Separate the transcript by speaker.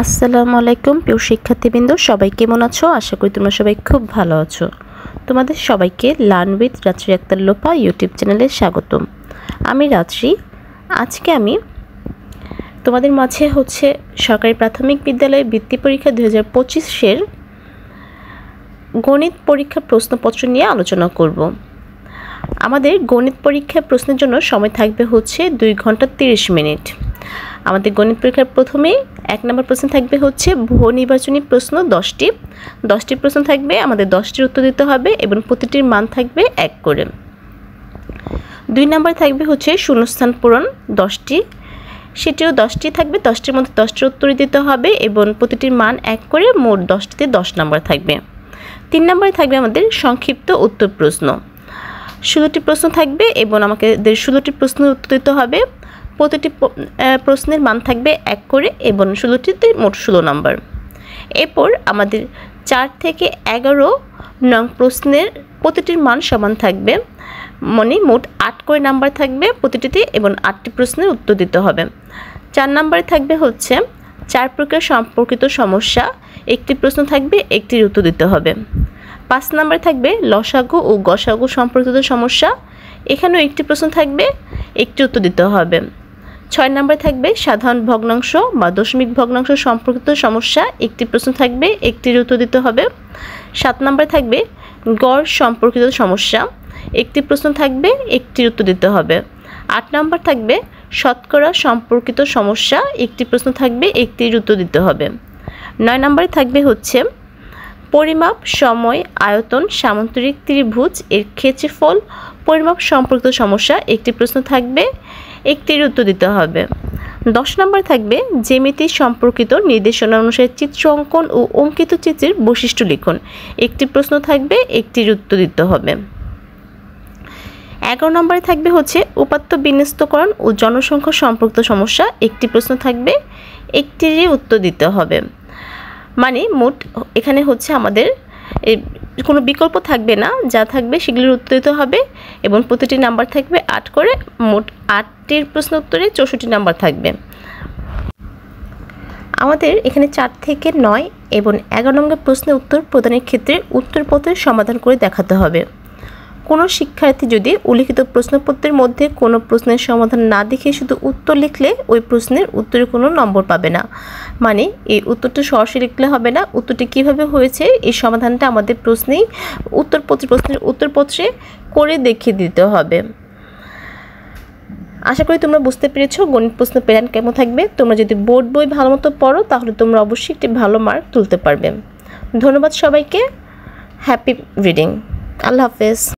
Speaker 1: আসসালামু আলাইকুম প্রিয় শিক্ষার্থীবৃন্দ, সবাই কেমন আছো? আশা করি তোমরা সবাই খুব ভালো আছো। তোমাদের সবাইকে লার্ন উইথ রাত্রি আক্তার লোপা ইউটিউব চ্যানেলে স্বাগতম। আমি রাত্রি। আজকে আমি তোমাদের মাঝে সরকারি প্রাথমিক বিদ্যালয়ে বৃত্তি পরীক্ষা 2025-এর গণিত পরীক্ষা প্রশ্নপত্র নিয়ে আলোচনা করব। আমাদের গণিত পরীক্ষার প্রশ্নের জন্য সময় থাকবে 2 ঘন্টা 30 মিনিট। আমাদের গণিত পরীক্ষার প্রথমে 1 নম্বর প্রশ্ন থাকবে বহু নির্বাচনী প্রশ্ন 10টি প্রশ্ন থাকবে, আমাদের 10টির উত্তর দিতে হবে এবং প্রতিটির মান থাকবে 1 করে। 2 নম্বর থাকবে শূন্যস্থান পূরণ 10টি, সেটিও 10টি থাকবে, 10টির মধ্যে 10টির উত্তর দিতে হবে এবং প্রতিটির মান 1 করে, মোট 10টিতে 10 নম্বর থাকবে। 3 নম্বরে থাকবে আমাদের সংক্ষিপ্ত উত্তর প্রশ্ন, 16টি প্রশ্ন থাকবে এবং আমাকে 16টি প্রশ্নের উত্তর দিতে হবে। প্রতিটি প্রশ্নের মান থাকবে 1 করে এবং 16টিতে মোট 16 নম্বর। এরপর আমাদের 4 থেকে 11 নং প্রশ্নের প্রতিটির মান সমান থাকবে, মানে মোট 8 করে নাম্বার থাকবে প্রতিটিতে এবং 8টি প্রশ্নের উত্তর দিতে হবে। 4 নম্বরে থাকবে 4 প্রকার সম্পর্কিত সমস্যা, 1টি প্রশ্ন থাকবে, 1টির উত্তর দিতে হবে। 5 নম্বরে থাকবে লসাগু ও গসাগু সম্পর্কিত সমস্যা, এখানেও 1টি প্রশ্ন থাকবে, 1টি উত্তর দিতে হবে। 6 নম্বরে থাকবে সাধারণ ভগ্নাংশ বা দশমিক ভগ্নাংশ সম্পর্কিত সমস্যা, 1টি প্রশ্ন থাকবে, 1টির উত্তর দিতে হবে। 7 নম্বরে থাকবে গড় সম্পর্কিত সমস্যা, 1টি প্রশ্ন থাকবে, 1টির উত্তর দিতে হবে। 8 নম্বর থাকবে শতকরা সম্পর্কিত সমস্যা, 1টি প্রশ্ন থাকবে, 1টির উত্তর দিতে হবে। 9 নম্বরে থাকবে পরিমাপ, সময়, আয়তন, সামান্তরিক ত্রিভুজ এর ক্ষেত্রফল পরিমাপ সম্পর্কিত সমস্যা, 1টি প্রশ্ন থাকবে, 1টির উত্তর দিতে হবে। 10 নম্বর থাকবে জ্যামিতি সম্পর্কিত নির্দেশনা অনুসারে চিত্র অঙ্কন ও অঙ্কিত চিত্রের বৈশিষ্ট্য লিখন, 1টি প্রশ্ন থাকবে, 1টির উত্তর দিতে হবে। 11 নম্বরে থাকবে উপাত্ত বিন্যস্তকরণ ও জনসংখ্যা সম্পর্কিত সমস্যা, 1টি প্রশ্ন থাকবে, 1টিরই উত্তর দিতে হবে। মানে মোট এখানে আমাদের কোনো বিকল্প থাকবে না, যা থাকবে সেগুলির উত্তর দিতে হবে এবং প্রতিটি নাম্বার থাকবে 8 করে, মোট 8টির প্রশ্ন উত্তরে 64 নাম্বার থাকবে। আমাদের এখানে 4 থেকে 9 এবং 11 নম্বর প্রশ্নের উত্তর প্রদানের ক্ষেত্রে উত্তরপত্রের সমাধান করে দেখাতে হবে। কোনো শিক্ষার্থী যদি উল্লিখিত প্রশ্নপত্রের মধ্যে কোনো প্রশ্নের সমাধান না দেখে শুধু উত্তর লিখলে ওই প্রশ্নের উত্তরে কোনো নম্বর পাবে না। মানে এই উত্তরটা সরাসরি লিখলে হবে না, উত্তরটি কীভাবে হয়েছে এই সমাধানটা আমাদের প্রশ্নের উত্তরপত্রে করে দেখিয়ে দিতে হবে। আশা করি তোমরা বুঝতে পেরেছো গণিত প্রশ্ন প্যাটার্ন কেমন থাকবে। তোমরা যদি বোর্ড বই ভালো মতো পড়ো তাহলে তোমরা অবশ্যই একটি ভালো মার্ক তুলতে পারবে। ধন্যবাদ সবাইকে। Happy reading. আল্লাহ হাফেজ।